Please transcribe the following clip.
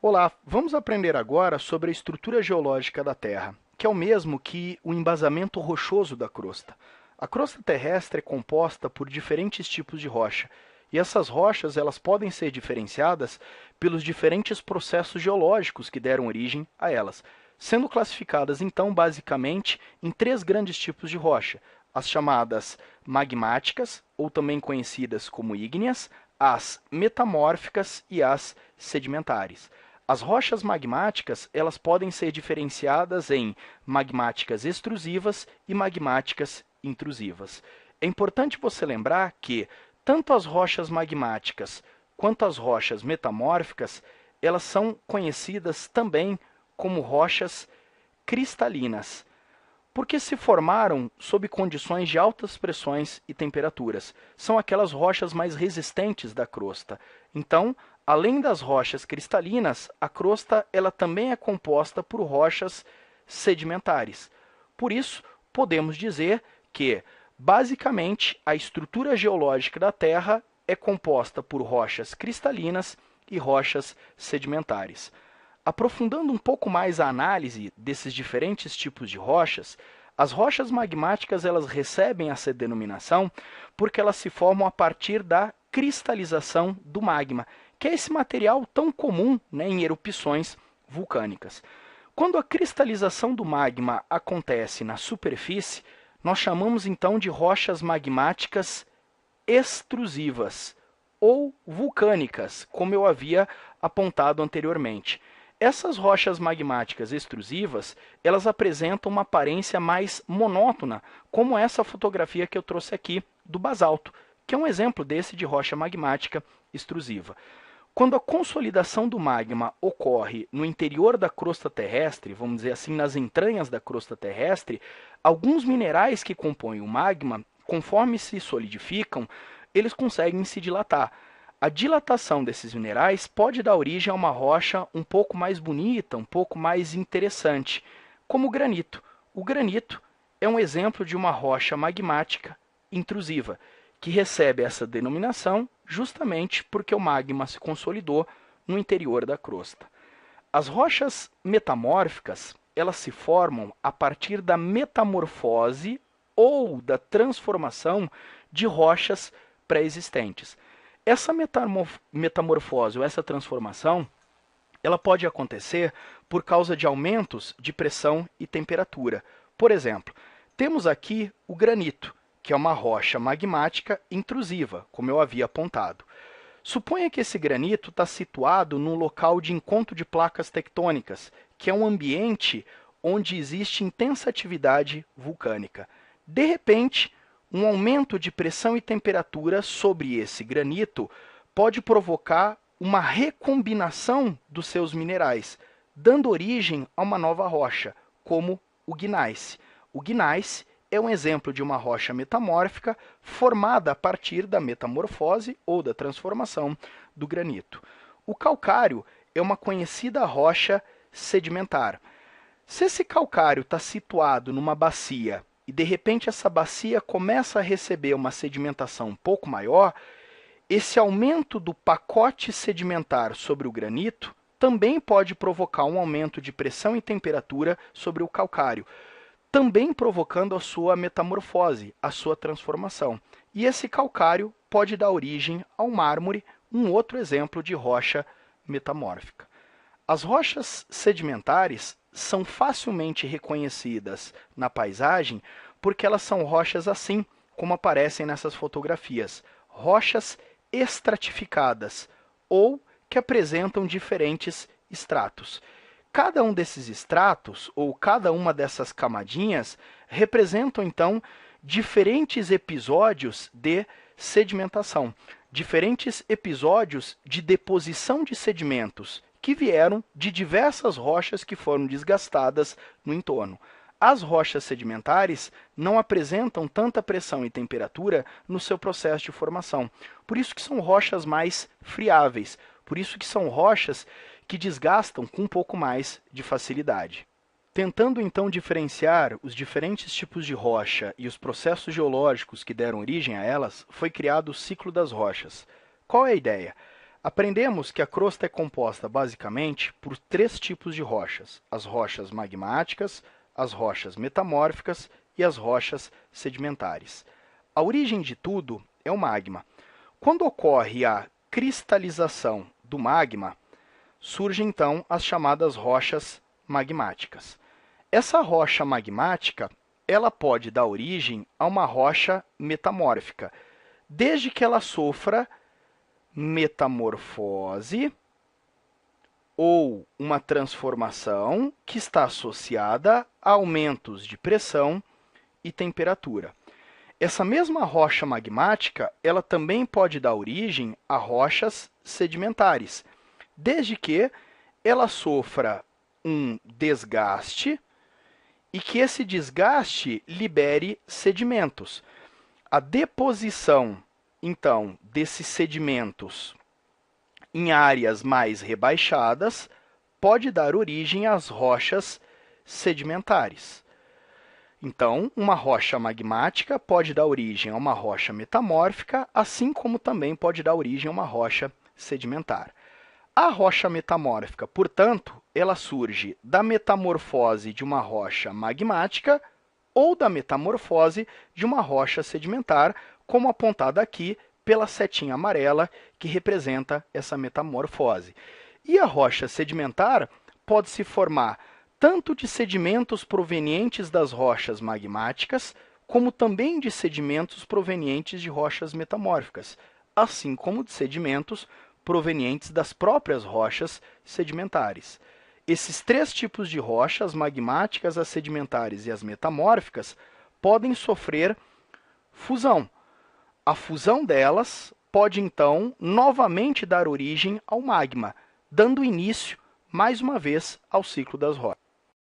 Olá, vamos aprender agora sobre a estrutura geológica da Terra, que é o mesmo que o embasamento rochoso da crosta. A crosta terrestre é composta por diferentes tipos de rocha, e essas rochas elas podem ser diferenciadas pelos diferentes processos geológicos que deram origem a elas, sendo classificadas então basicamente em três grandes tipos de rocha: as chamadas magmáticas, ou também conhecidas como ígneas, as metamórficas e as sedimentares. As rochas magmáticas, elas podem ser diferenciadas em magmáticas extrusivas e magmáticas intrusivas. É importante você lembrar que tanto as rochas magmáticas quanto as rochas metamórficas, elas são conhecidas também como rochas cristalinas, porque se formaram sob condições de altas pressões e temperaturas. São aquelas rochas mais resistentes da crosta. Então, além das rochas cristalinas, a crosta ela também é composta por rochas sedimentares. Por isso, podemos dizer que, basicamente, a estrutura geológica da Terra é composta por rochas cristalinas e rochas sedimentares. Aprofundando um pouco mais a análise desses diferentes tipos de rochas, as rochas magmáticas elas recebem essa denominação porque elas se formam a partir da cristalização do magma, que é esse material tão comum, em erupções vulcânicas. Quando a cristalização do magma acontece na superfície, nós chamamos então de rochas magmáticas extrusivas ou vulcânicas, como eu havia apontado anteriormente. Essas rochas magmáticas extrusivas, elas apresentam uma aparência mais monótona, como essa fotografia que eu trouxe aqui do basalto, que é um exemplo desse de rocha magmática extrusiva. Quando a consolidação do magma ocorre no interior da crosta terrestre, vamos dizer assim, nas entranhas da crosta terrestre, alguns minerais que compõem o magma, conforme se solidificam, eles conseguem se dilatar. A dilatação desses minerais pode dar origem a uma rocha um pouco mais bonita, um pouco mais interessante, como o granito. O granito é um exemplo de uma rocha magmática intrusiva, que recebe essa denominação justamente porque o magma se consolidou no interior da crosta. As rochas metamórficas, elas se formam a partir da metamorfose ou da transformação de rochas pré-existentes. Essa metamorfose ou essa transformação, ela pode acontecer por causa de aumentos de pressão e temperatura. Por exemplo, temos aqui o granito, que é uma rocha magmática intrusiva, como eu havia apontado. Suponha que esse granito está situado num local de encontro de placas tectônicas, que é um ambiente onde existe intensa atividade vulcânica. De repente, um aumento de pressão e temperatura sobre esse granito pode provocar uma recombinação dos seus minerais, dando origem a uma nova rocha, como o gneiss. O gneiss é um exemplo de uma rocha metamórfica formada a partir da metamorfose ou da transformação do granito. O calcário é uma conhecida rocha sedimentar. Se esse calcário está situado numa bacia e de repente essa bacia começa a receber uma sedimentação um pouco maior, esse aumento do pacote sedimentar sobre o granito também pode provocar um aumento de pressão e temperatura sobre o calcário, também provocando a sua metamorfose, a sua transformação. E esse calcário pode dar origem ao mármore, um outro exemplo de rocha metamórfica. As rochas sedimentares são facilmente reconhecidas na paisagem porque elas são rochas assim, como aparecem nessas fotografias, rochas estratificadas ou que apresentam diferentes estratos. Cada um desses estratos, ou cada uma dessas camadinhas, representam, então, diferentes episódios de sedimentação, diferentes episódios de deposição de sedimentos que vieram de diversas rochas que foram desgastadas no entorno. As rochas sedimentares não apresentam tanta pressão e temperatura no seu processo de formação. Por isso que são rochas mais friáveis, por isso que são rochas que desgastam com um pouco mais de facilidade. Tentando então diferenciar os diferentes tipos de rocha e os processos geológicos que deram origem a elas, foi criado o ciclo das rochas. Qual é a ideia? Aprendemos que a crosta é composta basicamente por três tipos de rochas: as rochas magmáticas, as rochas metamórficas e as rochas sedimentares. A origem de tudo é o magma. Quando ocorre a cristalização do magma, surgem então as chamadas rochas magmáticas. Essa rocha magmática, ela pode dar origem a uma rocha metamórfica, desde que ela sofra metamorfose ou uma transformação que está associada a aumentos de pressão e temperatura. Essa mesma rocha magmática, ela também pode dar origem a rochas sedimentares, desde que ela sofra um desgaste e que esse desgaste libere sedimentos. A deposição, então, desses sedimentos em áreas mais rebaixadas pode dar origem às rochas sedimentares. Então, uma rocha magmática pode dar origem a uma rocha metamórfica, assim como também pode dar origem a uma rocha sedimentar. A rocha metamórfica, portanto, ela surge da metamorfose de uma rocha magmática ou da metamorfose de uma rocha sedimentar, como apontada aqui pela setinha amarela, que representa essa metamorfose. E a rocha sedimentar pode se formar tanto de sedimentos provenientes das rochas magmáticas, como também de sedimentos provenientes de rochas metamórficas, assim como de sedimentos provenientes das próprias rochas sedimentares. Esses três tipos de rochas, magmáticas, as sedimentares e as metamórficas, podem sofrer fusão. A fusão delas pode, então, novamente dar origem ao magma, dando início, mais uma vez, ao ciclo das rochas.